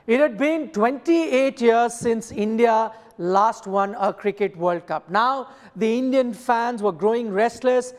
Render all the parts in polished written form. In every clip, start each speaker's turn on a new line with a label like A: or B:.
A: It had been 28 years since India last won a Cricket World Cup. Now, the Indian fans were growing restless.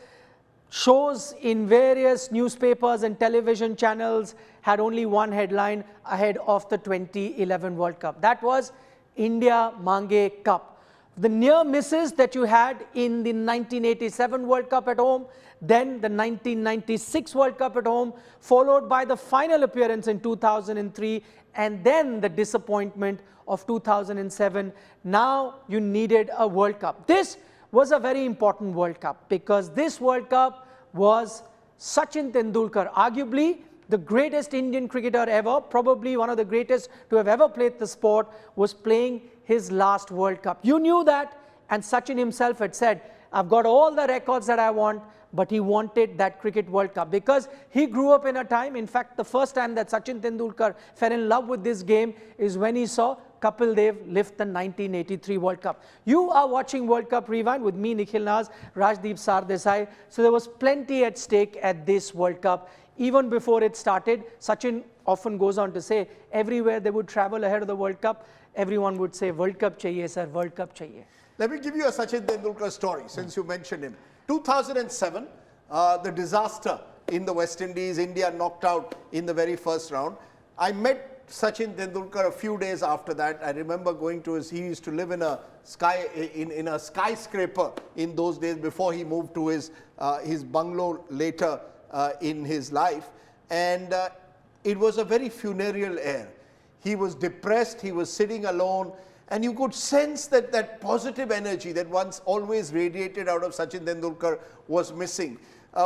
A: Shows in various newspapers and television channels had only one headline ahead of the 2011 World Cup. That was India Mange Cup. The near misses that you had in the 1987 World Cup at home, then the 1996 World Cup at home, followed by the final appearance in 2003, and then the disappointment of 2007. Now you needed a World Cup. This was a very important World Cup because this World Cup was Sachin Tendulkar, arguably the greatest Indian cricketer ever, probably one of the greatest to have ever played the sport, was playing his last World Cup. You knew that, and Sachin himself had said, I've got all the records that I want, but he wanted that Cricket World Cup because he grew up in a time, in fact, the first time that Sachin Tendulkar fell in love with this game is when he saw Kapil Dev lift the 1983 World Cup. You are watching World Cup Rewind with me, Nikhil, Rajdeep, Sardesai. So there was plenty at stake at this World Cup. Even before it started, Sachin often goes on to say, everywhere they would travel ahead of the World Cup, everyone would say, World Cup chahiye, sir, World Cup chahiye.
B: Let me give you a Sachin Tendulkar story, since you mentioned him. 2007, the disaster in the West Indies, India knocked out in the very first round. I met Sachin Tendulkar a few days after that. I remember going to he used to live in a skyscraper in those days before he moved to his bungalow later in his life. And it was a very funereal air. He was depressed, he was sitting alone, and you could sense that that positive energy that once always radiated out of Sachin Tendulkar was missing.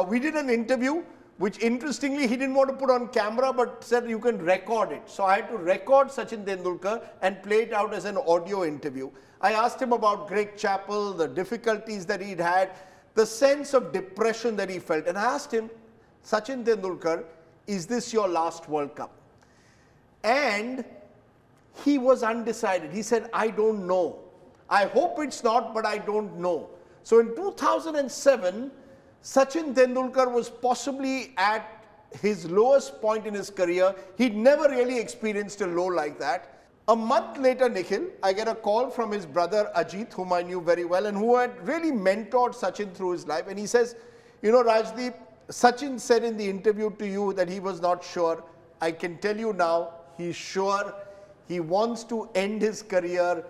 B: We did an interview, which interestingly he didn't want to put on camera, but said you can record it. So I had to record Sachin Tendulkar and play it out as an audio interview. I asked him about Greg Chappell, the difficulties that he'd had, the sense of depression that he felt. And I asked him, Sachin Tendulkar, is this your last World Cup? And he was undecided. He said, I don't know. I hope it's not, but I don't know. So in 2007, Sachin Tendulkar was possibly at his lowest point in his career. He'd never really experienced a low like that. A month later, Nikhil, I get a call from his brother Ajit, whom I knew very well and who had really mentored Sachin through his life. And he says, you know, Rajdeep, Sachin said in the interview to you that he was not sure. I can tell you now, he's sure. He wants to end his career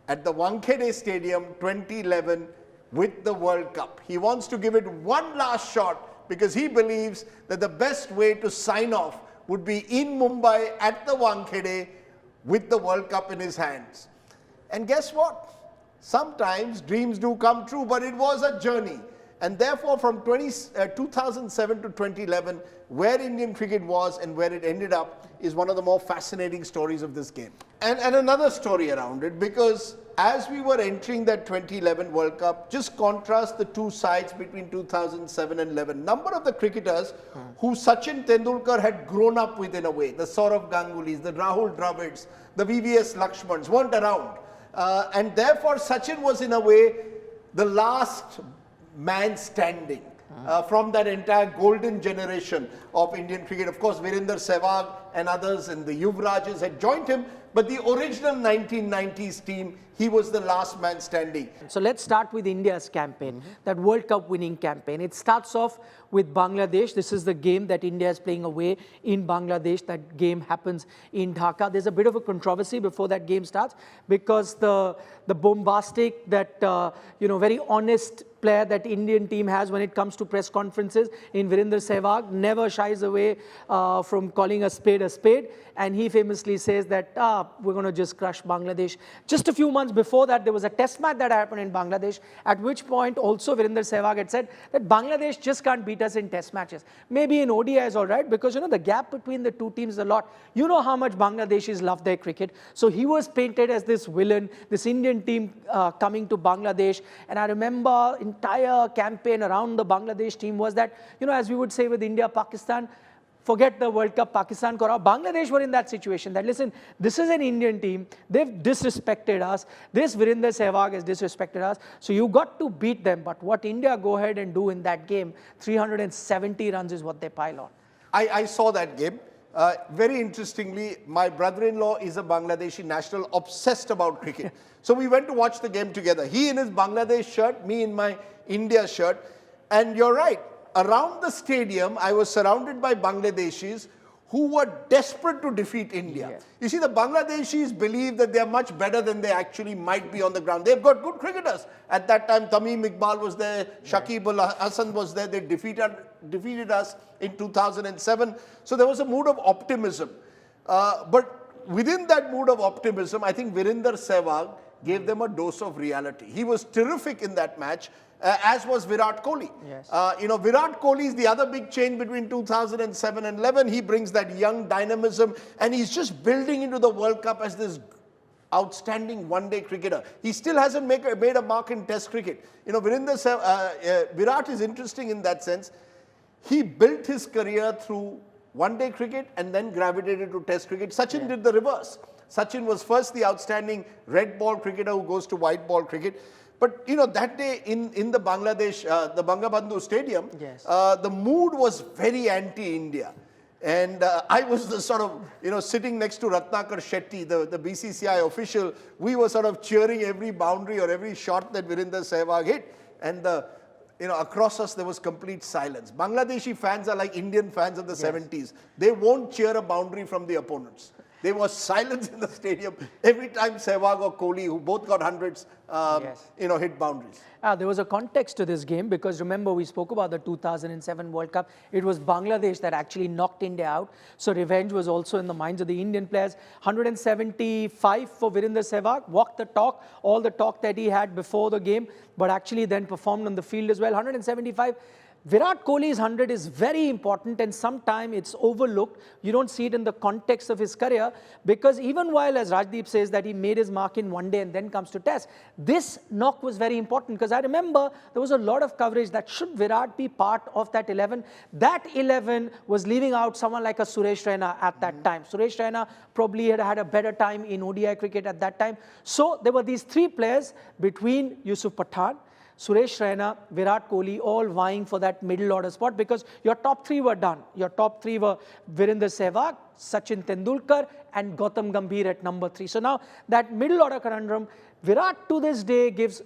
B: at the Wankhede Stadium 2011 with the World Cup. He wants to give it one last shot because he believes that the best way to sign off would be in Mumbai at the Wankhede with the World Cup in his hands. And guess what? Sometimes dreams do come true, but it was a journey. And therefore, from 2007 to 2011, where Indian cricket was and where it ended up is one of the more fascinating stories of this game. And another story around it, because as we were entering that 2011 World Cup, just contrast the two sides between 2007 and 11. Number of the cricketers who Sachin Tendulkar had grown up with in a way, the Saurav Gangulis, the Rahul Dravids, the VVS Lakshmans weren't around. And therefore, Sachin was in a way the last man standing from that entire golden generation of Indian cricket. Of course, Virender Sehwag and others and the Yuvrajas had joined him, but the original 1990s team, he was the last man standing.
A: So let's start with India's campaign, that World Cup winning campaign. It starts off with Bangladesh. This is the game that India is playing away in Bangladesh. That game happens in Dhaka. There's a bit of a controversy before that game starts because the bombastic, that very honest player that Indian team has when it comes to press conferences in Virender Sehwag never shies away from calling a spade, and he famously says that we're going to just crush Bangladesh. Just a few months before that, there was a test match that happened in Bangladesh, at which point also Virender Sehwag had said that Bangladesh just can't beat us in test matches. Maybe in ODI is all right, because the gap between the two teams is a lot. You know how much Bangladeshis love their cricket. So he was painted as this villain, this Indian team coming to Bangladesh. And I remember entire campaign around the Bangladesh team was that, as we would say with India, Pakistan, forget the World Cup, Pakistan, Kora. Bangladesh were in that situation that, listen, this is an Indian team. They've disrespected us. This Virender Sehwag has disrespected us. So you got to beat them. But what India go ahead and do in that game, 370 runs is what they pile on.
B: I saw that game. Very interestingly, my brother-in-law is a Bangladeshi national obsessed about cricket. So we went to watch the game together. He in his Bangladesh shirt, me in my India shirt. And you're right, around the stadium, I was surrounded by Bangladeshis who were desperate to defeat India.
A: Yeah.
B: You see, the Bangladeshis believe that they are much better than they actually might be on the ground. They've got good cricketers. At that time, Tamim Iqbal was there, Shakib Al Hasan was there. They defeated us in 2007. So there was a mood of optimism. But within that mood of optimism, I think Virender Sehwag gave them a dose of reality. He was terrific in that match. As was Virat Kohli.
A: Yes.
B: Virat Kohli is the other big change between 2007 and 11. He brings that young dynamism and he's just building into the World Cup as this outstanding one-day cricketer. He still hasn't made a mark in Test cricket. Virat is interesting in that sense. He built his career through one-day cricket and then gravitated to Test cricket. Sachin did the reverse. Sachin was first the outstanding red ball cricketer who goes to white ball cricket. But, that day in the Bangladesh, the Bangabandhu Stadium, the mood was very anti-India. And I was the sort of, sitting next to Ratnakar Shetty, the BCCI official. We were sort of cheering every boundary or every shot that Virender Sehwag hit. And, across us there was complete silence. Bangladeshi fans are like Indian fans of the 70s. They won't cheer a boundary from the opponents. There was silence in the stadium every time Sehwag or Kohli, who both got hundreds, hit boundaries.
A: There was a context to this game because remember we spoke about the 2007 World Cup. It was Bangladesh that actually knocked India out. So revenge was also in the minds of the Indian players. 175 for Virender Sehwag, walked the talk, all the talk that he had before the game, but actually then performed on the field as well. 175. Virat Kohli's 100 is very important and sometimes it's overlooked. You don't see it in the context of his career because even while, as Rajdeep says, that he made his mark in one day and then comes to Test, this knock was very important because I remember there was a lot of coverage that should Virat be part of that 11. That 11 was leaving out someone like a Suresh Raina at that time. Suresh Raina probably had a better time in ODI cricket at that time. So there were these three players between Yusuf Pathan, Suresh Raina, Virat Kohli, all vying for that middle order spot because your top three were done. Your top three were Virender Sehwag, Sachin Tendulkar and Gautam Gambhir at number 3. So now that middle order conundrum, Virat to this day gives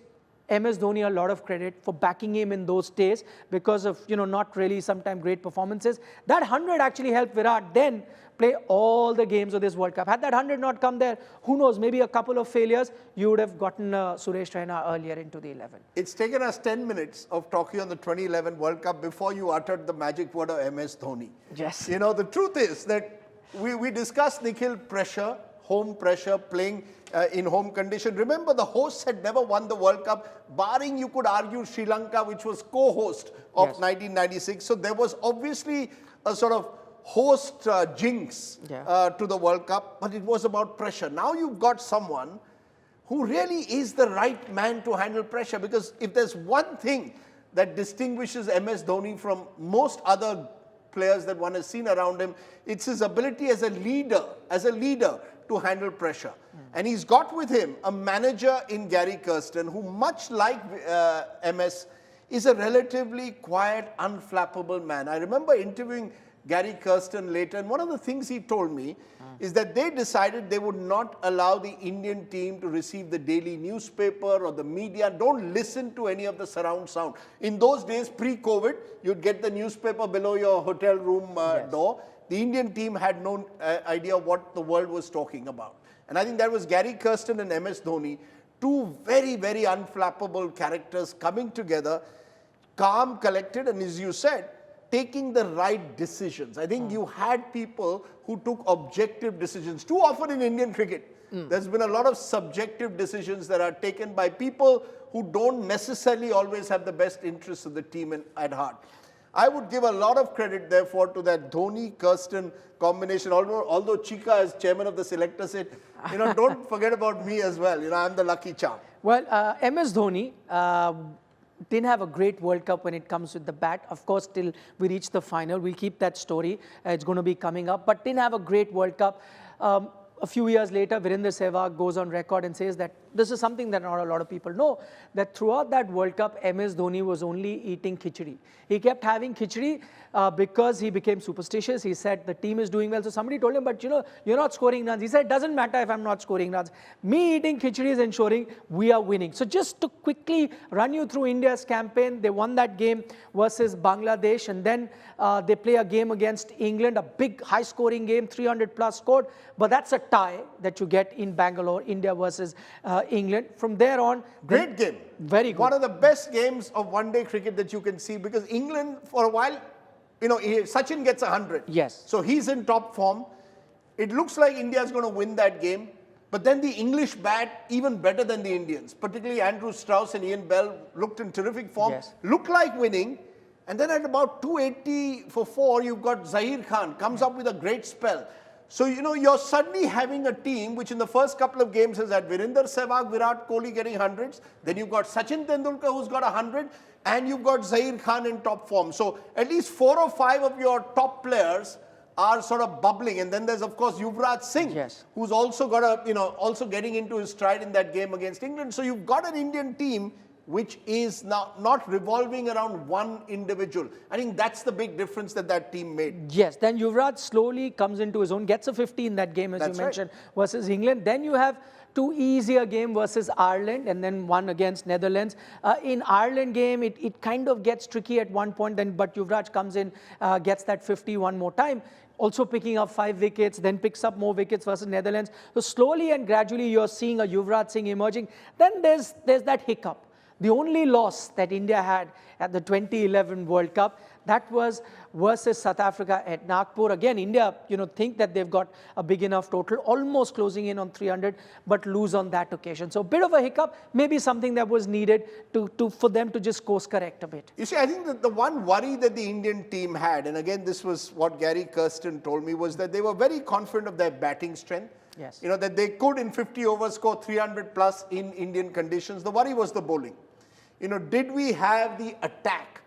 A: MS Dhoni a lot of credit for backing him in those days because of, not really sometimes great performances. That 100 actually helped Virat then play all the games of this World Cup. Had that 100 not come there, who knows, maybe a couple of failures, you would have gotten Suresh Raina earlier into the 11.
B: It's taken us 10 minutes of talking on the 2011 World Cup before you uttered the magic word of MS Dhoni.
A: Yes.
B: The truth is that we discussed Nikhil pressure, home pressure, playing in home condition. Remember, the hosts had never won the World Cup, barring, you could argue, Sri Lanka, which was co-host of 1996. So there was obviously a sort of host jinx to the World Cup, but it was about pressure. Now you've got someone who really is the right man to handle pressure because if there's one thing that distinguishes MS Dhoni from most other players that one has seen around him, it's his ability as a leader to handle pressure. And he's got with him a manager in Gary Kirsten who, much like MS, is a relatively quiet, unflappable man. I remember interviewing Gary Kirsten later, and one of the things he told me is that they decided they would not allow the Indian team to receive the daily newspaper or the media. Don't listen to any of the surround sound. In those days, pre-COVID, you'd get the newspaper below your hotel room door. The Indian team had no idea what the world was talking about. And I think that was Gary Kirsten and MS Dhoni, two very, very unflappable characters coming together, calm, collected, and as you said, taking the right decisions. I think you had people who took objective decisions. Too often in Indian cricket, there's been a lot of subjective decisions that are taken by people who don't necessarily always have the best interests of the team at heart. I would give a lot of credit, therefore, to that Dhoni-Kirsten combination. Although Chika, as chairman of the selector, said, don't forget about me as well. I'm the lucky charm.
A: Well, MS Dhoni didn't have a great World Cup when it comes with the bat. Of course, till we reach the final, we'll keep that story. It's going to be coming up. But didn't have a great World Cup. a few years later, Virender Sehwag goes on record and says that this is something that not a lot of people know, that throughout that World Cup, MS Dhoni was only eating khichdi. He kept having khichdi because he became superstitious. He said the team is doing well. So somebody told him, but you know, you're not scoring runs. He said, it doesn't matter if I'm not scoring runs. Me eating khichdi is ensuring we are winning. So just to quickly run you through India's campaign, they won that game versus Bangladesh, and then they play a game against England, a big high-scoring game, 300 plus scored, but that's a tie that you get in Bangalore, India versus England. From there on,
B: Great game.
A: Very good.
B: One of the best games of one-day cricket that you can see, because England, for a while, you know, Sachin gets 100.
A: Yes.
B: So he's in top form. It looks like India's going to win that game. But then the English bat, even better than the Indians, particularly Andrew Strauss and Ian Bell, looked in terrific form,
A: Yes.
B: looked like winning. And then at about 280 for 4, you've got Zahir Khan, comes up with a great spell. So, you know, you're suddenly having a team which in the first couple of games has had Virender Sehwag, Virat Kohli getting hundreds. Then you've got Sachin Tendulkar who's got 100. And you've got Zahir Khan in top form. So at least 4 or 5 of your top players are sort of bubbling. And then there's, of course, Yuvraj Singh,
A: Yes.
B: who's also got a, you know, also getting into his stride in that game against England. So you've got an Indian team which is now not revolving around one individual. I think that's the big difference that that team made.
A: Yes, then Yuvraj slowly comes into his own, gets a 50 in that game, as
B: That's
A: you
B: right.
A: mentioned, versus England. Then you have 2 easier game versus Ireland, and then 1 against Netherlands. In Ireland game, it kind of gets tricky at one point, then but Yuvraj comes in, gets that 50 one more time. Also picking up 5 wickets, then picks up more wickets versus Netherlands. So slowly and gradually, you're seeing a Yuvraj Singh emerging. Then there's that hiccup. The only loss that India had at the 2011 World Cup, that was versus South Africa at Nagpur. Again, India, you know, think that they've got a big enough total, almost closing in on 300, but lose on that occasion. So a bit of a hiccup, maybe something that was needed for them to just course correct a bit.
B: You see, I think that the one worry that the Indian team had, and again, this was what Gary Kirsten told me, was that they were very confident of their batting strength.
A: Yes.
B: You know, that they could in 50 overs score 300 plus in Indian conditions. The worry was the bowling. You know, did we have the attack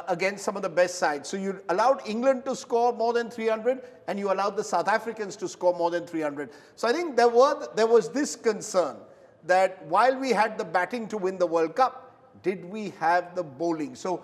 B: against some of the best sides? So you allowed England to score more than 300 and you allowed the South Africans to score more than 300. So I think there was this concern that while we had the batting to win the World Cup, did we have the bowling? So,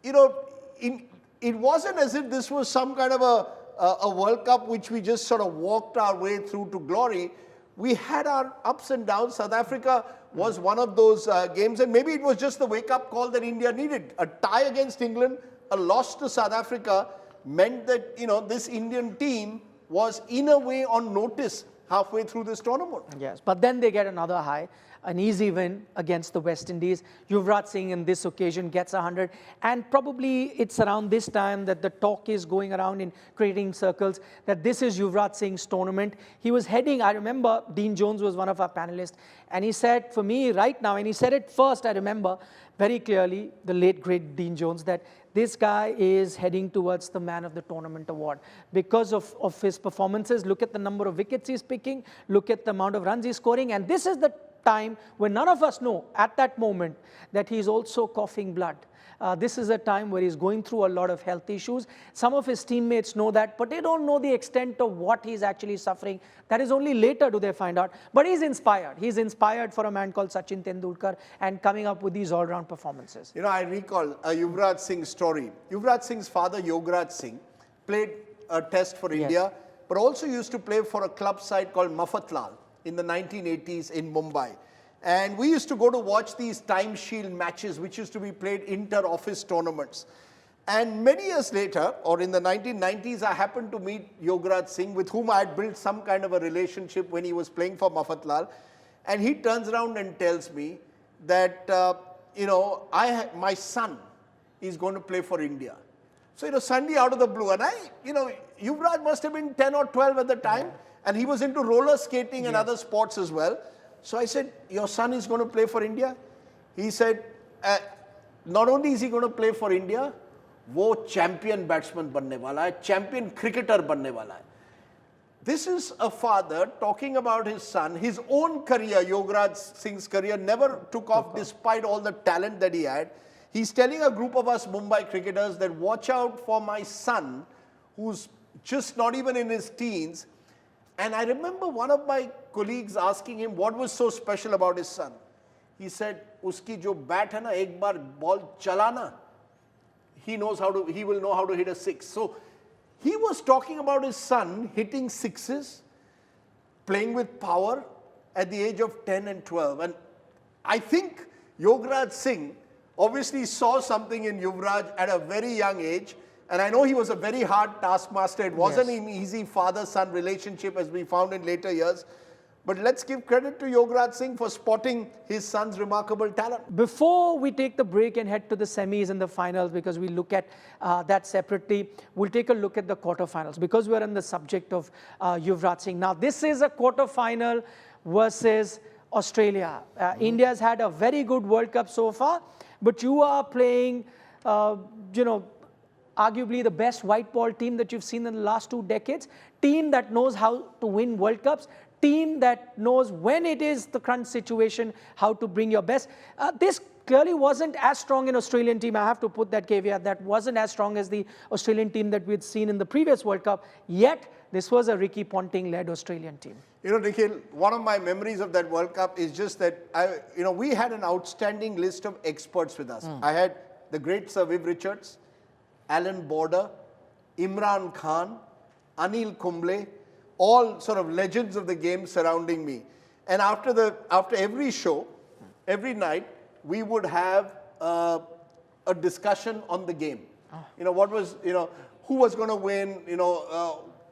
B: you know, it wasn't as if this was some kind of a World Cup which we just sort of walked our way through to glory. We had our ups and downs. South Africa was one of those games, and maybe it was just the wake-up call that India needed. A tie against England, a loss to South Africa meant that, you know, this Indian team was in a way on notice halfway through this tournament.
A: Yes, but then they get another high, an easy win against the West Indies. Yuvraj Singh in this occasion gets 100, and probably it's around this time that the talk is going around in creating circles that this is Yuvraj Singh's tournament. He was heading, I remember Dean Jones was one of our panelists, and he said, for me right now, and he said it first, I remember very clearly, the late great Dean Jones, that this guy is heading towards the Man of the Tournament award because of his performances. Look at the number of wickets he's picking, look at the amount of runs he's scoring, and this is the time when none of us know at that moment that he's also coughing blood. This is a time where he's going through a lot of health issues. Some of his teammates know that, but they don't know the extent of what he's actually suffering. That is only later do they find out. But he's inspired. He's inspired for a man called Sachin Tendulkar and coming up with these all-round performances.
B: You know, I recall a Yuvraj Singh story. Yuvraj Singh's father, Yograj Singh, played a test for India, but also used to play for a club side called Mafatlal in the 1980s in Mumbai. And we used to go to watch these Time Shield matches, which used to be played inter-office tournaments. And many years later, or in the 1990s, I happened to meet Yograj Singh, with whom I had built some kind of a relationship when he was playing for Mafatlal. And he turns around and tells me that, you know, my son is going to play for India. So, you know, Sunday out of the blue. And you know, Yuvraj must have been 10 or 12 at the time. And he was into roller skating and other sports as well. So I said, your son is going to play for India? He said, not only is he going to play for India, वो champion batsman बनने वाला है, champion cricketer बनने वाला है. This is a father talking about his son. His own career, Yograj Singh's career, never took off despite all the talent that he had. He's telling a group of us Mumbai cricketers that watch out for my son, who's just not even in his teens. And I remember one of my colleagues asking him what was so special about his son. He said, "Uski jo bat hai na, ek baar ball chalana, he will know how to hit a six." So he was talking about his son hitting sixes, playing with power at the age of 10 and 12. And I think Yogaraj Singh obviously saw something in Yuvraj at a very young age. And I know he was a very hard taskmaster. It wasn't an easy father-son relationship as we found in later years. But let's give credit to Yogaraj Singh for spotting his son's remarkable talent.
A: Before we take the break and head to the semis and the finals, because we look at that separately, we'll take a look at the quarterfinals because we're on the subject of Yuvraj Singh. Now, this is a quarterfinal versus Australia. India's had a very good World Cup so far, but you are playing, arguably the best white ball team that you've seen in the last 2 decades. Team that knows how to win World Cups. Team that knows when it is the crunch situation, how to bring your best. This clearly wasn't as strong an Australian team. I have to put that caveat. That wasn't as strong as the Australian team that we'd seen in the previous World Cup. Yet, this was a Ricky Ponting-led Australian team.
B: You know, Nikhil, one of my memories of that World Cup is just that, we had an outstanding list of experts with us. I had the great Sir Viv Richards, Alan Border, Imran Khan, Anil Kumble, all sort of legends of the game surrounding me. And after every show, every night, we would have a discussion on the game. Who was going to win,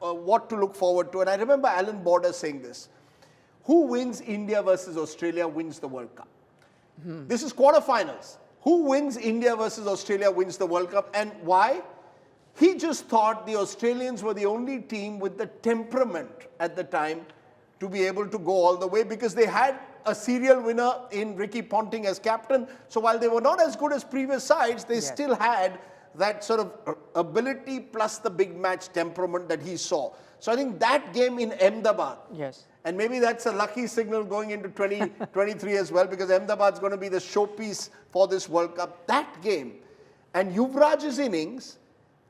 B: what to look forward to. And I remember Alan Border saying this: who wins India versus Australia wins the World Cup. This is quarterfinals. Who wins India versus Australia wins the World Cup. And why? He just thought the Australians were the only team with the temperament at the time to be able to go all the way, because they had a serial winner in Ricky Ponting as captain. So while they were not as good as previous sides, they still had that sort of ability plus the big match temperament that he saw. So I think that game in Ahmedabad, and maybe that's a lucky signal going into 2023 as well, because Ahmedabad's going to be the showpiece for this World Cup. That game and Yuvraj's innings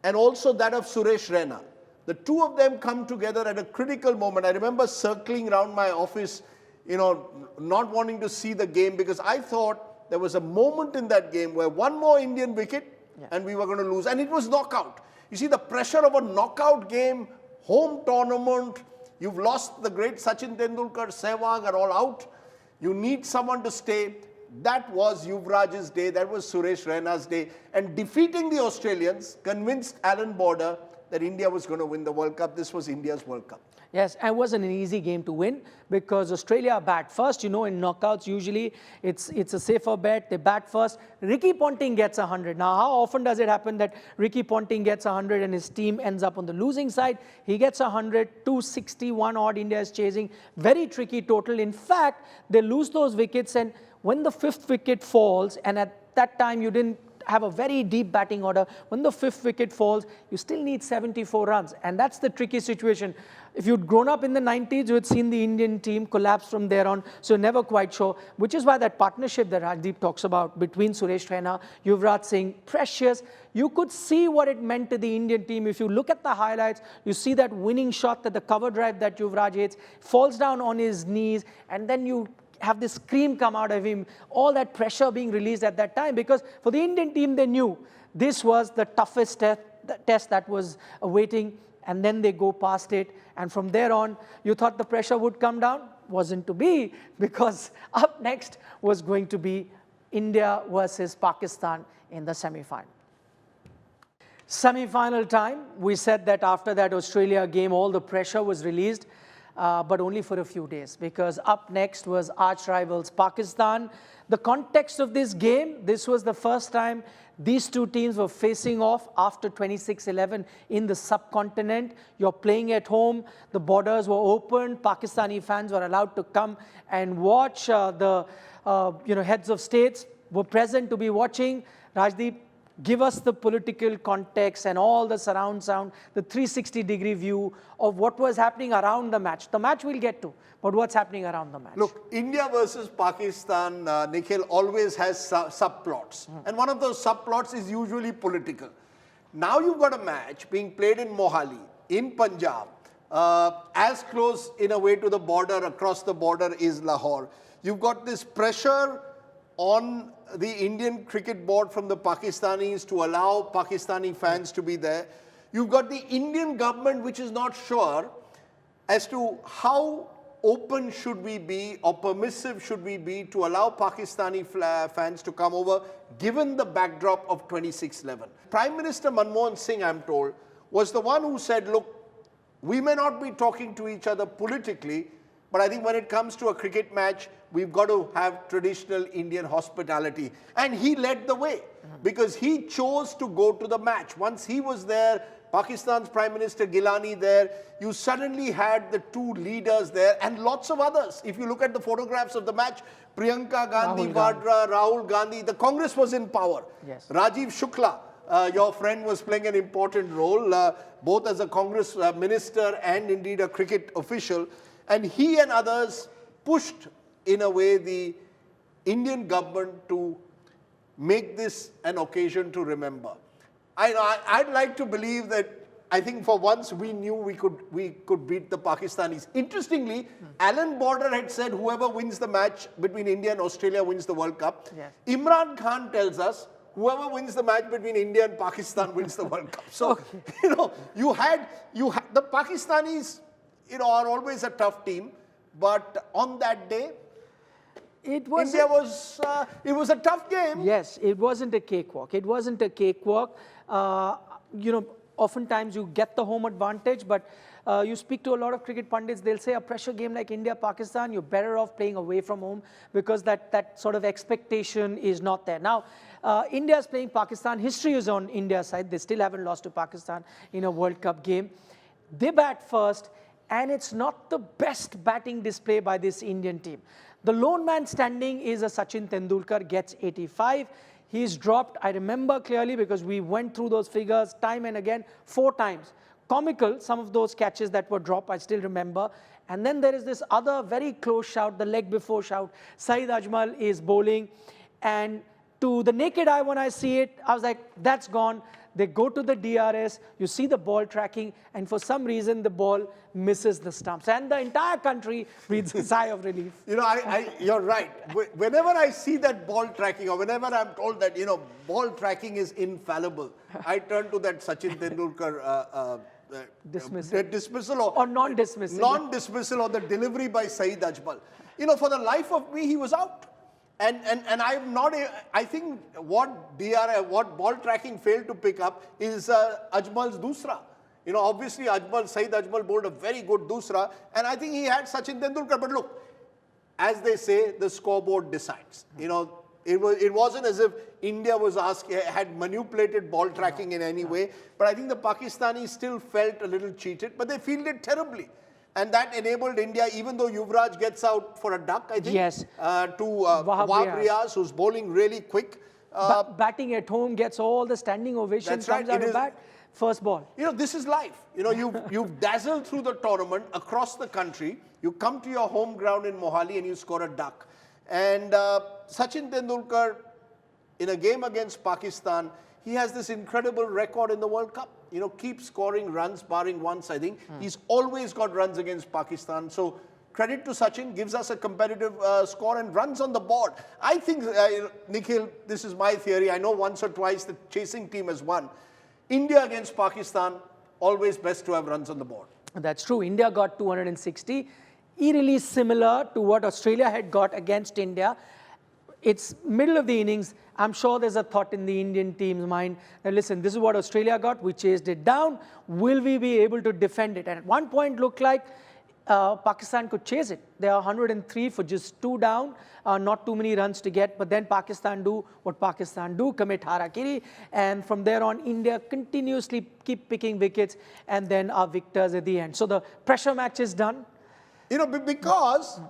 B: and also that of Suresh Raina, the two of them come together at a critical moment. I remember circling around my office, not wanting to see the game, because I thought there was a moment in that game where one more Indian wicket and we were going to lose. And it was knockout. You see, the pressure of a knockout game, home tournament, you've lost the great Sachin Tendulkar, Sehwag are all out. You need someone to stay. That was Yuvraj's day. That was Suresh Raina's day. And defeating the Australians convinced Alan Border that India was going to win the World Cup. This was India's World Cup.
A: Yes, and it wasn't an easy game to win because Australia bat first. In knockouts, usually it's a safer bet. They bat first. Ricky Ponting gets 100. Now, how often does it happen that Ricky Ponting gets 100 and his team ends up on the losing side? He gets 100, 261 odd India is chasing. Very tricky total. In fact, they lose those wickets, and when the 5th wicket falls, and at that time you didn't have a very deep batting order. When the 5th wicket falls, you still need 74 runs. And that's the tricky situation. If you'd grown up in the 90s, you had seen the Indian team collapse from there on. So you're never quite sure, which is why that partnership that Rajdeep talks about between Suresh Raina, Yuvraj Singh, precious. You could see what it meant to the Indian team. If you look at the highlights, you see that winning shot, that the cover drive that Yuvraj hits, falls down on his knees, and then you have this scream come out of him, all that pressure being released at that time, because for the Indian team, they knew this was the toughest test that was awaiting, and then they go past it. And from there on, you thought the pressure would come down. Wasn't to be, because up next was going to be India versus Pakistan in the semi-final. Semi-final time, we said that after that Australia game, all the pressure was released. But only for a few days, because up next was arch rivals Pakistan. The context of this game, this was the first time these two teams were facing off after 26-11 in the subcontinent. You're playing at home, the borders were open, Pakistani fans were allowed to come and watch. The heads of states were present to be watching. Rajdeep, give us the political context and all the surround sound, the 360-degree view of what was happening around the match. The match we'll get to, but what's happening around the match.
B: Look, India versus Pakistan, Nikhil, always has subplots. And one of those subplots is usually political. Now you've got a match being played in Mohali, in Punjab, As close in a way to the border, across the border, is Lahore. You've got this pressure on the Indian Cricket Board from the Pakistanis to allow Pakistani fans to be there. You've got the Indian government which is not sure as to how open should we be or permissive should we be to allow Pakistani fans to come over given the backdrop of 26/11. Prime Minister Manmohan Singh, I'm told, was the one who said, look, we may not be talking to each other politically, but I think when it comes to a cricket match, we've got to have traditional Indian hospitality. And he led the way because he chose to go to the match. Once he was there, Pakistan's Prime Minister Gilani there, you suddenly had the two leaders there and lots of others. If you look at the photographs of the match, Priyanka Gandhi Vadra, Rahul Gandhi, the Congress was in power.
A: Yes.
B: Rajiv Shukla, your friend, was playing an important role, both as a Congress minister and indeed a cricket official. And he and others pushed, in a way, the Indian government to make this an occasion to remember. I'd like to believe that I think for once we knew we could beat the Pakistanis. Interestingly, Alan Border had said whoever wins the match between India and Australia wins the World Cup.
A: Yes.
B: Imran Khan tells us whoever wins the match between India and Pakistan wins the World Cup. So, you had the Pakistanis, are always a tough team, but on that day, it was a tough game.
A: Yes, it wasn't a cakewalk. It wasn't a cakewalk. Oftentimes you get the home advantage, but you speak to a lot of cricket pundits, they'll say a pressure game like India-Pakistan, you're better off playing away from home because that sort of expectation is not there. Now, India is playing Pakistan. History is on India's side. They still haven't lost to Pakistan in a World Cup game. They bat first, and it's not the best batting display by this Indian team. The lone man standing is a Sachin Tendulkar, gets 85. He's dropped, I remember clearly because we went through those figures time and again, 4 times. Comical, some of those catches that were dropped, I still remember. And then there is this other very close shout, the leg before shout. Saeed Ajmal is bowling. And to the naked eye, when I see it, I was like, that's gone. They go to the DRS, you see the ball tracking, and for some reason the ball misses the stumps. And the entire country breathes a sigh of relief.
B: You're right. Whenever I see that ball tracking, or whenever I'm told that, ball tracking is infallible, I turn to that Sachin Tendulkar dismissal
A: or non-dismissal.
B: Non-dismissal or the delivery by Saeed Ajmal. For the life of me, he was out. And I'm not. I think what ball tracking failed to pick up is Ajmal's dusra. Obviously Saeed Ajmal bowled a very good dusra, and I think he had Sachin Tendulkar. But look, as they say, the scoreboard decides. It wasn't as if India had manipulated ball tracking in any way. But I think the Pakistanis still felt a little cheated, but they fielded terribly. And that enabled India, even though Yuvraj gets out for a duck, I think,
A: yes,
B: to Wahab Riaz, who's bowling really quick.
A: Batting at home, gets all the standing ovation, comes out of bat, first ball.
B: This is life. You've dazzled through the tournament across the country. You come to your home ground in Mohali and you score a duck. And Sachin Tendulkar, in a game against Pakistan, he has this incredible record in the World Cup. Keeps scoring runs, barring once, I think. He's always got runs against Pakistan. So credit to Sachin, gives us a competitive score and runs on the board. I think, Nikhil, this is my theory. I know once or twice the chasing team has won. India against Pakistan, always best to have runs on the board.
A: That's true. India got 260. Eerily similar to what Australia had got against India. It's middle of the innings. I'm sure there's a thought in the Indian team's mind that, listen, this is what Australia got. We chased it down. Will we be able to defend it? And at one point, looked like Pakistan could chase it. They are 103 for just 2 down. Not too many runs to get. But then Pakistan do what Pakistan do, commit harakiri. And from there on, India continuously keep picking wickets and then are victors at the end. So the pressure match is done.
B: Because,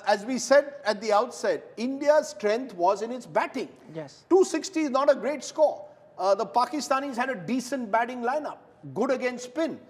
B: as we said at the outset, India's strength was in its batting.
A: Yes.
B: 260 is not a great score. The Pakistanis had a decent batting lineup, good against spin.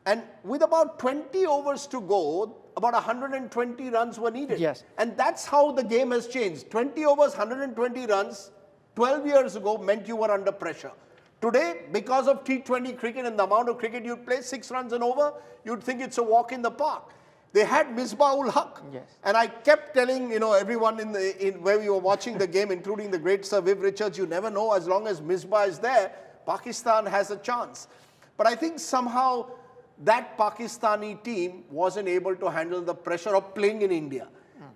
B: And with about 20 overs to go, about 120 runs were needed.
A: Yes.
B: And that's how the game has changed. 20 overs, 120 runs, 12 years ago meant you were under pressure. Today, because of T20 cricket and the amount of cricket you'd play, 6 runs and over, you'd think it's a walk in the park. They had Misbah-ul Haq.
A: Yes.
B: And I kept telling, everyone in where we were watching the game, including the great Sir Viv Richards, you never know, as long as Misbah is there, Pakistan has a chance. But I think somehow that Pakistani team wasn't able to handle the pressure of playing in India.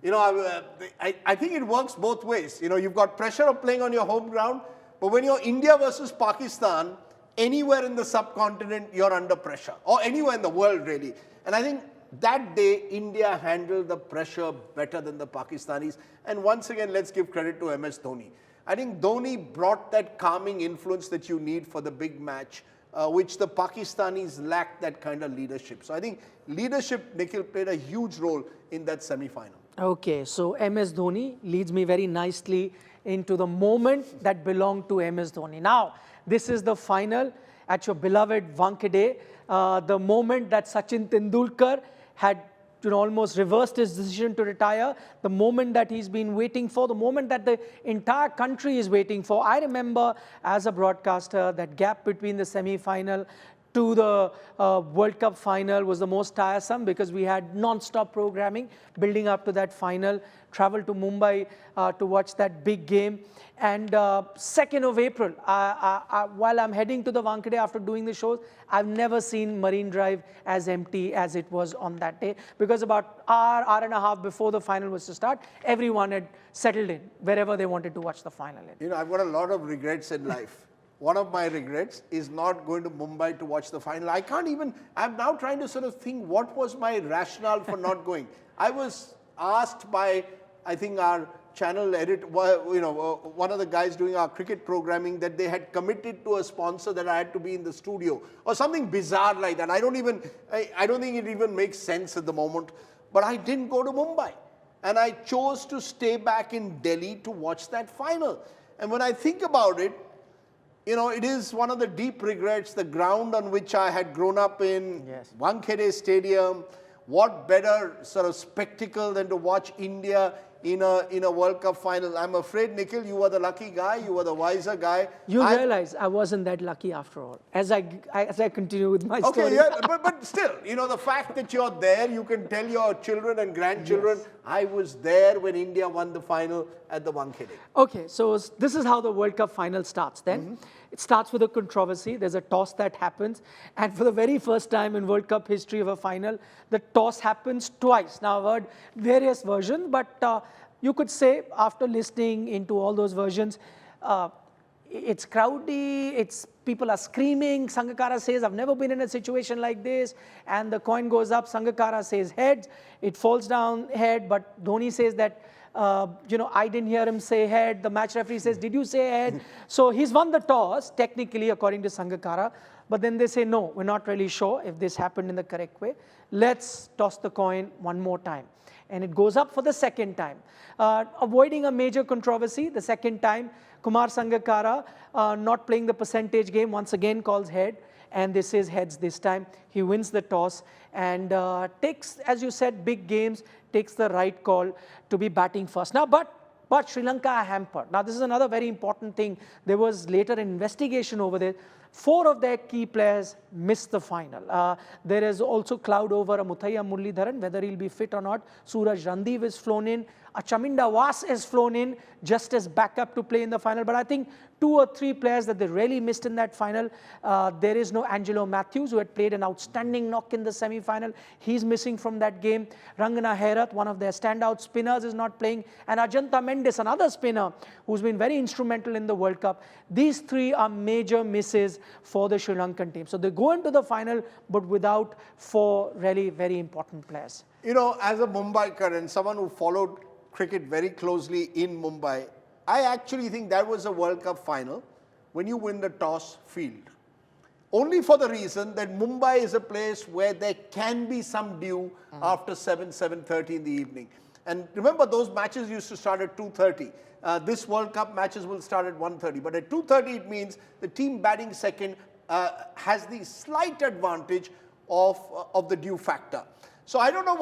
B: I think it works both ways. You've got pressure of playing on your home ground, but when you're India versus Pakistan, anywhere in the subcontinent, you're under pressure, or anywhere in the world, really. And I think that day, India handled the pressure better than the Pakistanis. And once again, let's give credit to MS Dhoni. I think Dhoni brought that calming influence that you need for the big match, which the Pakistanis lacked that kind of leadership. So I think leadership, Nikhil, played a huge role in that semi-final.
A: Okay, so MS Dhoni leads me very nicely into the moment that belonged to MS Dhoni. Now, this is the final at your beloved Wankhede, the moment that Sachin Tendulkar had almost reversed his decision to retire, the moment that he's been waiting for, the moment that the entire country is waiting for. I remember as a broadcaster, that gap between the semi-final to the World Cup final was the most tiresome because we had non-stop programming building up to that final, traveled to Mumbai to watch that big game. And 2nd of April, while I'm heading to the Wankhede after doing the shows, I've never seen Marine Drive as empty as it was on that day, because about hour and a half before the final was to start, everyone had settled in wherever they wanted to watch the final.
B: I've got a lot of regrets in life. One of my regrets is not going to Mumbai to watch the final. I'm now trying to sort of think what was my rationale for not going. I was asked by, I think, our channel editor, one of the guys doing our cricket programming, that they had committed to a sponsor that I had to be in the studio or something bizarre like that. I don't think it even makes sense at the moment, but I didn't go to Mumbai. And I chose to stay back in Delhi to watch that final. And when I think about it, it is one of the deep regrets, the ground on which I had grown up in,
A: yes.
B: Wankhede Stadium. What better sort of spectacle than to watch India in a World Cup final? I'm afraid, Nikhil, you were the lucky guy, you were the wiser guy.
A: You realize I wasn't that lucky after all, as I continue with my story.
B: Okay, yeah, but still, the fact that you're there, you can tell your children and grandchildren, yes, I was there when India won the final at the Wankhede.
A: Okay, so this is how the World Cup final starts then. It starts with a controversy. There's a toss that happens. And for the very first time in World Cup history of a final, the toss happens twice. Now, I've heard various versions, but you could say, after listening into all those versions, it's crowdy, people are screaming. Sangakkara says, I've never been in a situation like this. And the coin goes up, Sangakkara says heads. It falls down head, but Dhoni says that, I didn't hear him say head. The match referee says, did you say head? So he's won the toss, technically, according to Sangakkara. But then they say, no, we're not really sure if this happened in the correct way. Let's toss the coin one more time. And it goes up for the second time. Avoiding a major controversy, the second time, Kumar Sangakkara, not playing the percentage game, once again calls head. And this is heads this time. He wins the toss and takes, as you said, big games, takes the right call to be batting first. Now, but Sri Lanka are hampered. Now, this is another very important thing. There was later an investigation over there. 4 of their key players missed the final. There is also cloud over Muthaiya Muralidharan, whether he'll be fit or not. Suraj Randeep is flown in. Chaminda Was is flown in just as backup to play in the final. But I think 2 or 3 players that they really missed in that final. There is no Angelo Matthews, who had played an outstanding knock in the semi-final. He's missing from that game. Rangana Herath, one of their standout spinners, is not playing. And Ajanta Mendes, another spinner who's been very instrumental in the World Cup. These 3 are major misses for the Sri Lankan team. So they go into the final, but without 4 really very important players.
B: As a Mumbaiker and someone who followed cricket very closely in Mumbai, I actually think that was a World Cup final when you win the toss field. Only for the reason that Mumbai is a place where there can be some dew after 7:30 in the evening. And remember, those matches used to start at 2:30. This World Cup matches will start at 1:30. But at 2:30, it means the team batting second has the slight advantage of the dew factor. So I don't know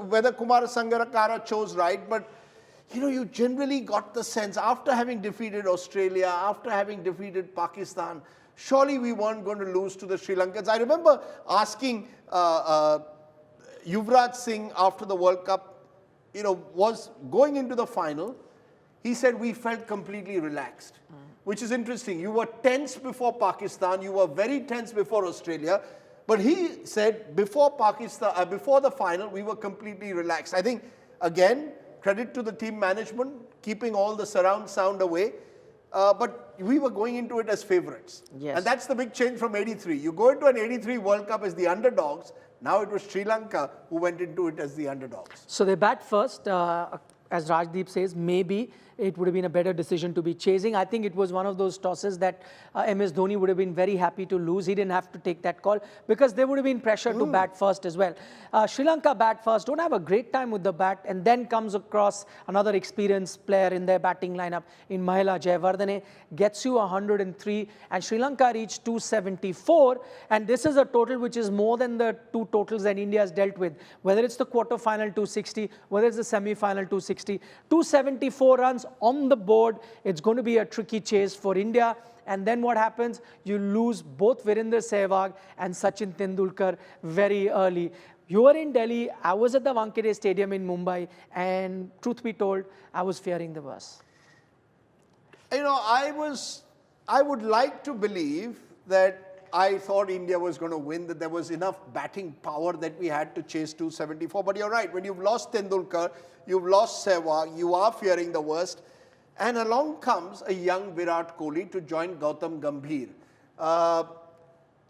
B: whether Kumar Sangakkara chose right, but you generally got the sense, after having defeated Australia, after having defeated Pakistan, surely we weren't going to lose to the Sri Lankans. I remember asking Yuvraj Singh after the World Cup, was going into the final. He said, we felt completely relaxed, which is interesting. You were tense before Pakistan. You were very tense before Australia. But he said, before Pakistan, before the final, we were completely relaxed. I think, again, credit to the team management, keeping all the surround sound away. But we were going into it as favorites.
A: Yes.
B: And that's the big change from 83. You go into an 83 World Cup as the underdogs. Now it was Sri Lanka who went into it as the underdogs.
A: So they bat first. As Rajdeep says, maybe it would have been a better decision to be chasing. I think it was one of those tosses that MS Dhoni would have been very happy to lose. He didn't have to take that call because there would have been pressure to bat first as well. Sri Lanka bat first, don't have a great time with the bat, and then comes across another experienced player in their batting lineup in Mahela Jayawardene, gets you 103, and Sri Lanka reached 274, and this is a total which is more than the two totals that India has dealt with, whether it's the quarter-final 260, whether it's the semi-final 260. 274 runs on the board. It's going to be a tricky chase for India. And then what happens? You lose both Virender Sehwag and Sachin Tendulkar very early. You were in Delhi. I was at the Wankhede Stadium in Mumbai. And truth be told, I was fearing the worst.
B: I would like to believe that I thought India was going to win, that there was enough batting power that we had to chase 274. But you're right, when you've lost Tendulkar, you've lost Sehwag, you are fearing the worst. And along comes a young Virat Kohli to join Gautam Gambhir.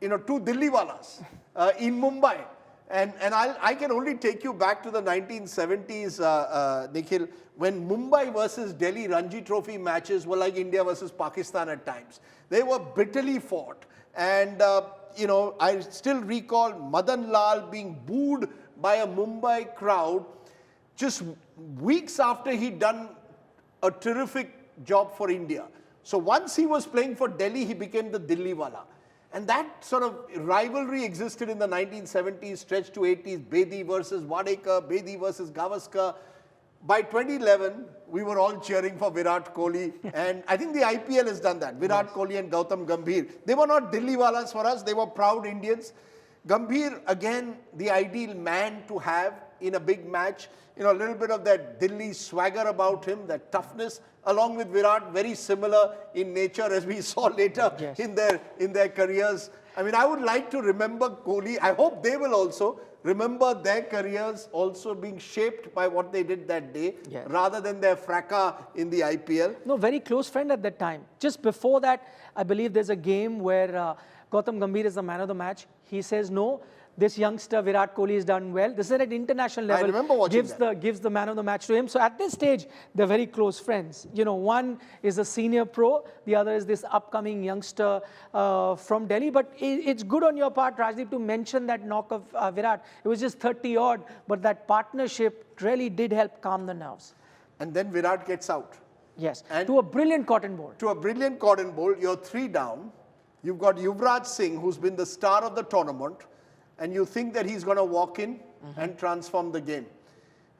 B: Two Dilliwalas in Mumbai. And I can only take you back to the 1970s, Nikhil, when Mumbai versus Delhi Ranji Trophy matches were like India versus Pakistan at times. They were bitterly fought. And, I still recall Madan Lal being booed by a Mumbai crowd just weeks after he'd done a terrific job for India. So once he was playing for Delhi, he became the Dilliwala. And that sort of rivalry existed in the 1970s, stretched to 80s, Bedi versus Wadekar, Bedi versus Gavaskar. By 2011, we were all cheering for Virat Kohli. And I think the IPL has done that. Virat Kohli and Gautam Gambhir. They were not Dilliwalas for us. They were proud Indians. Gambhir, again, the ideal man to have in a big match. A little bit of that Delhi swagger about him, that toughness, along with Virat, very similar in nature as we saw later in their careers. I mean, I would like to remember Kohli. I hope they will also remember their careers also being shaped by what they did that day, rather than their fracas in the IPL.
A: No, very close friend at that time. Just before that, I believe there's a game where Gautam Gambhir is the man of the match. He says, no, this youngster Virat Kohli has done well. This is at international level.
B: I remember watching
A: gives the man of the match to him. So at this stage, they're very close friends. One is a senior pro, the other is this upcoming youngster from Delhi. But it's good on your part, Rajdeep, to mention that knock of Virat. It was just 30 odd, but that partnership really did help calm the nerves.
B: And then Virat gets out.
A: Yes, and to a brilliant cotton ball.
B: To a brilliant cotton ball, you're 3 down. You've got Yuvraj Singh, who's been the star of the tournament, and you think that he's going to walk in and transform the game.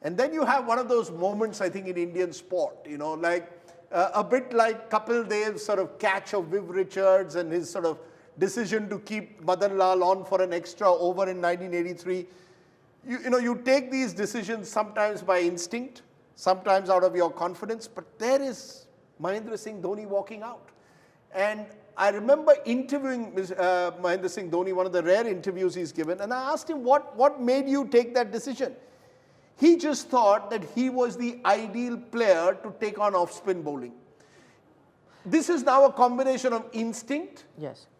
B: And then you have one of those moments, I think, in Indian sport, like a bit like Kapil Dev's sort of catch of Viv Richards and his sort of decision to keep Madan Lal on for an extra over in 1983. You take these decisions sometimes by instinct, sometimes out of your confidence, but there is Mahendra Singh Dhoni walking out. And I remember interviewing Mahendra Singh Dhoni, one of the rare interviews he's given, and I asked him, what made you take that decision? He just thought that he was the ideal player to take on off-spin bowling. This is now a combination of instinct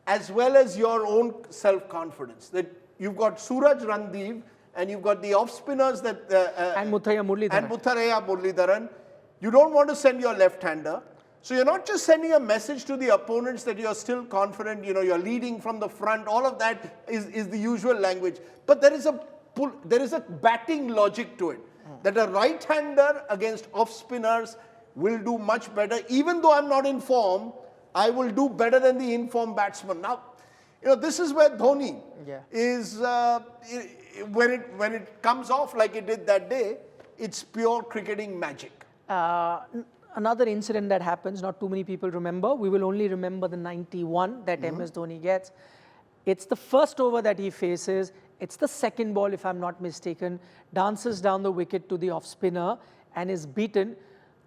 B: as well as your own self-confidence. That you've got Suraj Randeep and you've got the off-spinners that...
A: and Muthiah
B: Muralidharan. You don't want to send your left-hander. So you're not just sending a message to the opponents that you're still confident, you're leading from the front. All of that is the usual language. But there is a batting logic to it. That a right-hander against off-spinners will do much better. Even though I'm not in form, I will do better than the in-form batsman. Now, this is where Dhoni is, when it comes off like it did that day, it's pure cricketing magic.
A: another incident that happens, not too many people remember. We will only remember the 91 that MS Dhoni gets. It's the first over that he faces. It's the second ball, if I'm not mistaken, dances down the wicket to the off spinner and is beaten.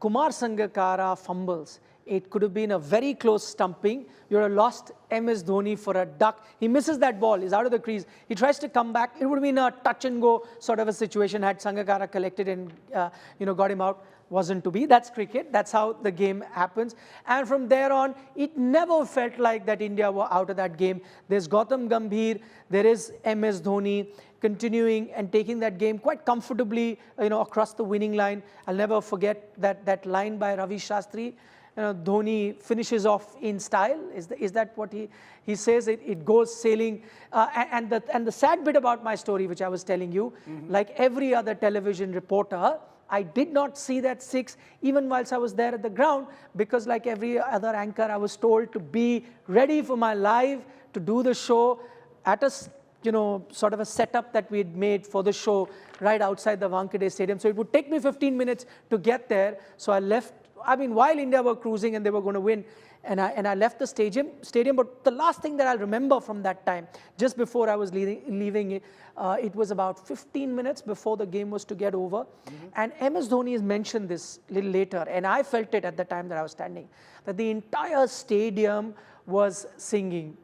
A: Kumar Sangakkara fumbles. It could have been a very close stumping. You would have lost MS Dhoni for a duck. He misses that ball. He's out of the crease. He tries to come back. It would have been a touch and go sort of a situation had Sangakkara collected and got him out. Wasn't to be. That's cricket. That's how the game happens. And from there on, it never felt like that India were out of that game. There's Gautam Gambhir. There is MS Dhoni continuing and taking that game quite comfortably, across the winning line. I'll never forget that line by Ravi Shastri. Dhoni finishes off in style. Is that what he says? It goes sailing. And the sad bit about my story, which I was telling you, like every other television reporter, I did not see that six even whilst I was there at the ground, because like every other anchor, I was told to be ready for my live, to do the show at a sort of a setup that we had made for the show right outside the Wankhede Stadium. So it would take me 15 minutes to get there. So I left, while India were cruising and they were going to win, and I left the stadium. But the last thing that I'll remember from that time, just before I was leaving, it was about 15 minutes before the game was to get over. And MS Dhoni has mentioned this a little later, and I felt it at the time that I was standing, that the entire stadium was singing.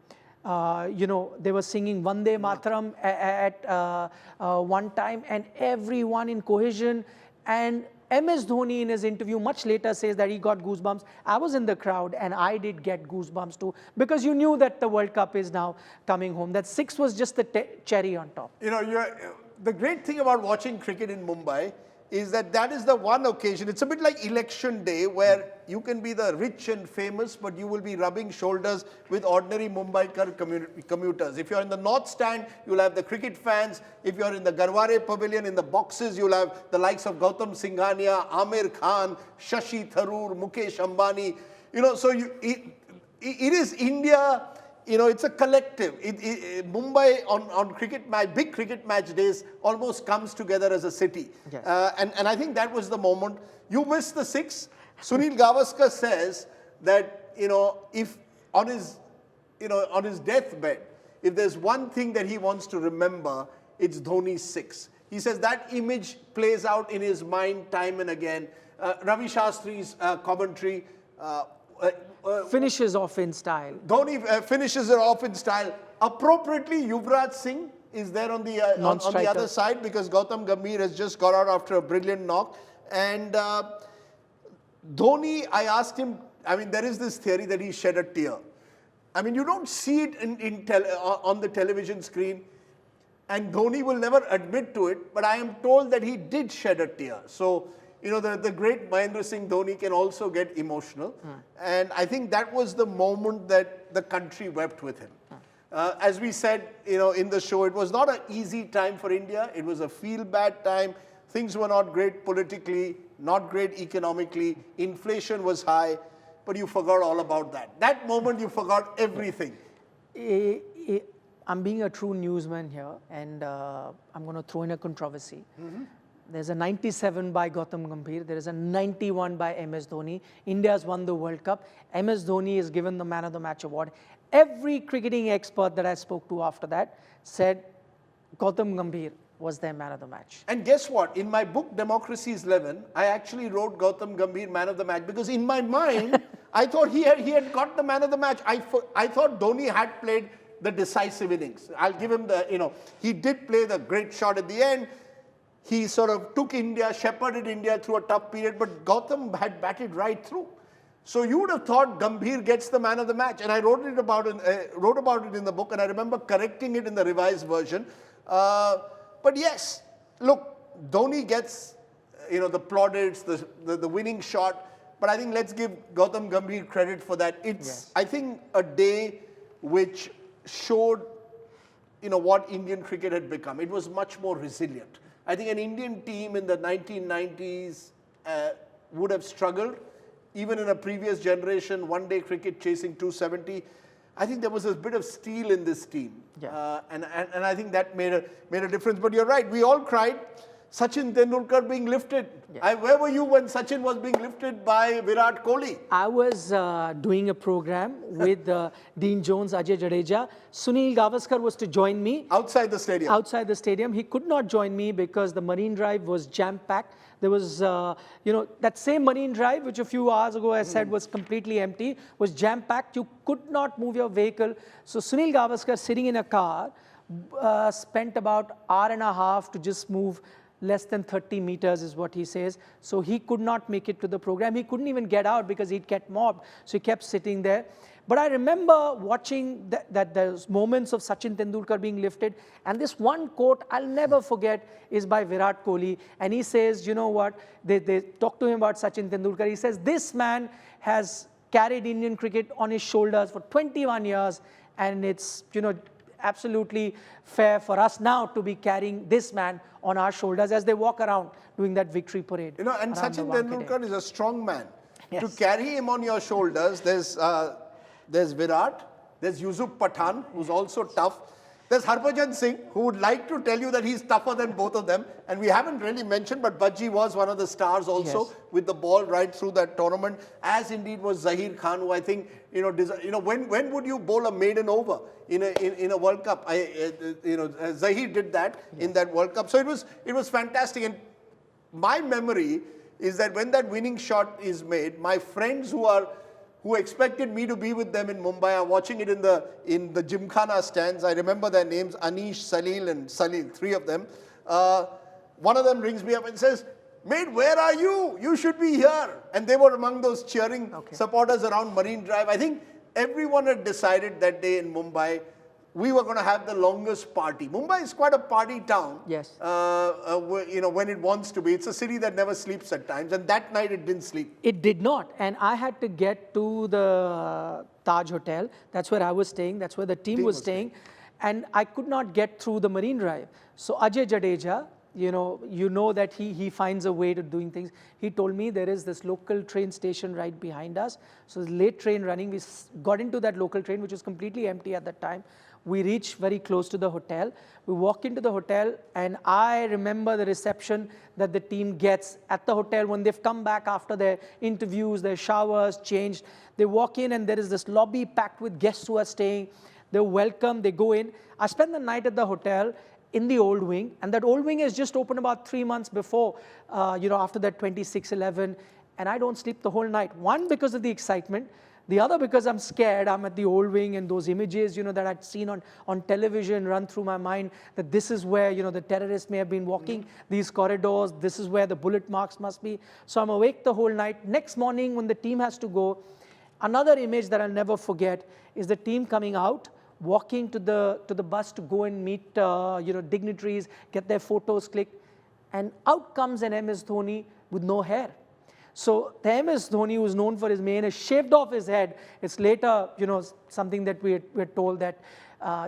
A: They were singing Vande Mataram at one time, and everyone in cohesion. And MS Dhoni in his interview much later says that he got goosebumps. I was in the crowd and I did get goosebumps too, because you knew that the World Cup is now coming home. That six was just the cherry on top.
B: The great thing about watching cricket in Mumbai is that is the one occasion. It's a bit like election day, where you can be the rich and famous, but you will be rubbing shoulders with ordinary Mumbaikar commuters. If you're in the North Stand, you'll have the cricket fans. If you're in the Garware Pavilion, in the boxes, you'll have the likes of Gautam Singhania, Amir Khan, Shashi Tharoor, Mukesh Ambani. So it is India. It's a collective. Mumbai on cricket match, big cricket match days, almost comes together as a city.
A: Yes.
B: And I think that was the moment. You missed the six. Sunil Gavaskar says that, if on his deathbed, if there's one thing that he wants to remember, it's Dhoni's six. He says that image plays out in his mind time and again. Ravi Shastri's commentary,
A: finishes off in style.
B: Dhoni finishes it off in style. Appropriately, Yuvraj Singh is there on the other side, because Gautam Gambhir has just got out after a brilliant knock. And Dhoni, I asked him, there is this theory that he shed a tear. You don't see it on the television screen, and Dhoni will never admit to it, but I am told that he did shed a tear. So, the great Mahendra Singh Dhoni can also get emotional. And I think that was the moment that the country wept with him. As we said, in the show, it was not an easy time for India. It was a feel-bad time. Things were not great politically, not great economically. Inflation was high, but you forgot all about that. That moment, you forgot everything.
A: I'm being a true newsman here, and I'm going to throw in a controversy. There's a 97 by Gautam Gambhir. There is a 91 by MS Dhoni. India's won the World Cup. MS Dhoni is given the Man of the Match award. Every cricketing expert that I spoke to after that said Gautam Gambhir was their Man of the Match.
B: And guess what? In my book, Democracy is 11, I actually wrote Gautam Gambhir Man of the Match, because in my mind, I thought he had got the Man of the Match. I thought Dhoni had played the decisive innings. I'll give him he did play the great shot at the end. He sort of took India, shepherded India through a tough period, but Gautam had batted right through. So you would have thought Gambhir gets the Man of the Match, and I wrote about it in the book, and I remember correcting it in the revised version. But yes, look, Dhoni gets the plaudits, the winning shot, but I think let's give Gautam Gambhir credit for that. It's I think a day which showed what Indian cricket had become. It was much more resilient. I think an Indian team in the 1990s would have struggled, even in a previous generation, one-day cricket chasing 270. I think there was a bit of steel in this team, and I think that made a difference. But you're right, we all cried. Sachin Tendulkar being lifted. Where were you when Sachin was being lifted by Virat Kohli?
A: I was doing a program with Dean Jones, Ajay Jadeja. Sunil Gavaskar was to join me.
B: Outside the stadium.
A: Outside the stadium. He could not join me because the Marine Drive was jam-packed. There was, that same Marine Drive, which a few hours ago I said was completely empty, was jam-packed. You could not move your vehicle. So Sunil Gavaskar, sitting in a car, spent about hour and a half to just move less than 30 meters is what he says. So he could not make it to the program. He couldn't even get out because he'd get mobbed. So he kept sitting there. But I remember watching that those moments of Sachin Tendulkar being lifted. And this one quote I'll never forget is by Virat Kohli. And he says, you know what, they talk to him about Sachin Tendulkar. He says, this man has carried Indian cricket on his shoulders for 21 years. And it's, absolutely fair for us now to be carrying this man on our shoulders as they walk around doing that victory parade.
B: And Sachin Tendulkar is a strong man.
A: Yes.
B: To carry him on your shoulders, there's Virat, there's Yusuf Pathan, who's also tough. There's Harbhajan Singh, who would like to tell you that he's tougher than both of them. And we haven't really mentioned, but Bajji was one of the stars also with the ball right through that tournament, as indeed was Zahir Khan, who I think, when would you bowl a maiden over in a World Cup? Zahir did that in that World Cup. So it was fantastic. And my memory is that when that winning shot is made, my friends who expected me to be with them in Mumbai are watching it in the Gymkhana stands. I remember their names, Anish, Salil and Salil, three of them. One of them rings me up and says, mate, where are you? You should be here. And they were among those cheering supporters around Marine Drive. I think everyone had decided that day in Mumbai, we were going to have the longest party. Mumbai is quite a party town.
A: Yes.
B: When it wants to be. It's a city that never sleeps at times. And that night it didn't sleep.
A: It did not. And I had to get to the Taj Hotel. That's where I was staying. That's where the team was staying. And I could not get through the Marine Drive. So Ajay Jadeja, you know that he finds a way to doing things. He told me there is this local train station right behind us. So the late train running, we got into that local train, which was completely empty at that time. We reach very close to the hotel. We walk into the hotel, and I remember the reception that the team gets at the hotel when they've come back after their interviews, their showers, changed. They walk in, and there is this lobby packed with guests who are staying. They're welcome, they go in. I spent the night at the hotel in the old wing, and that old wing has just opened about 3 months before, after that 26/11, and I don't sleep the whole night. One, because of the excitement. The other, because I'm scared. I'm at the old wing, and those images, that I'd seen on television run through my mind, that this is where, the terrorists may have been walking these corridors. This is where the bullet marks must be. So I'm awake the whole night. Next morning, when the team has to go, another image that I'll never forget is the team coming out, walking to the bus to go and meet, dignitaries, get their photos clicked. And out comes an MS Dhoni with no hair. So the MS Dhoni, who is known for his mane, has shaved off his head. It's later, something that we're told that,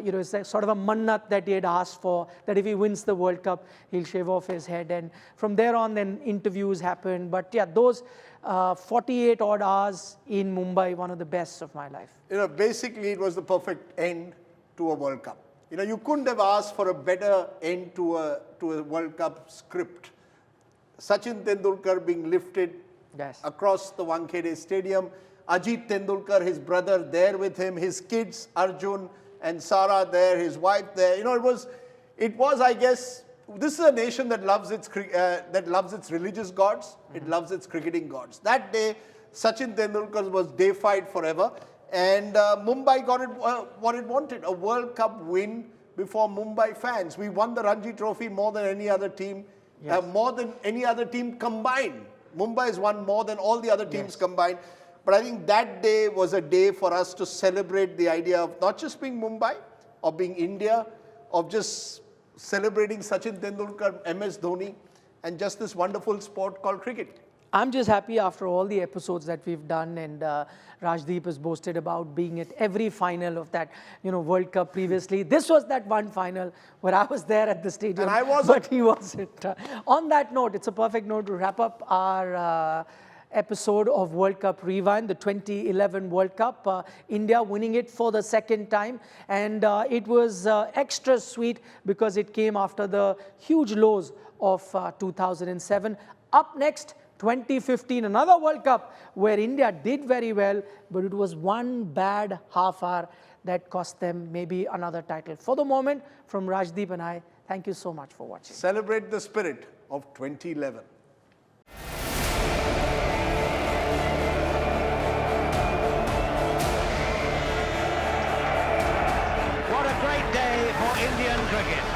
A: it's like sort of a mannat that he had asked for, that if he wins the World Cup, he'll shave off his head. And from there on, then interviews happened. But yeah, those 48 odd hours in Mumbai, one of the best of my life.
B: Basically, it was the perfect end to a World Cup. You couldn't have asked for a better end to a World Cup script. Sachin Tendulkar being lifted across the Wankhede Stadium. Ajit Tendulkar, his brother, there with him. His kids, Arjun and Sara there. His wife there. It was, I guess, this is a nation that loves its religious gods. It loves its cricketing gods. That day, Sachin Tendulkar was deified forever. And Mumbai got it what it wanted, a World Cup win before Mumbai fans. We won the Ranji Trophy more than any other team, more than any other team combined. Mumbai has won more than all the other teams combined. But I think that day was a day for us to celebrate the idea of not just being Mumbai, of being India, of just celebrating Sachin Tendulkar, MS Dhoni, and just this wonderful sport called cricket.
A: I'm just happy after all the episodes that we've done, and Rajdeep has boasted about being at every final of that, World Cup previously. This was that one final where I was there at the stadium,
B: and I wasn't.
A: But he wasn't. On that note, it's a perfect note to wrap up our episode of World Cup Rewind, the 2011 World Cup. India winning it for the second time, and it was extra sweet because it came after the huge lows of 2007. Up next, 2015, another World Cup where India did very well, but it was one bad half hour that cost them maybe another title. For the moment, from Rajdeep and I, thank you so much for watching.
B: Celebrate the spirit of 2011.
C: What a great day for Indian cricket.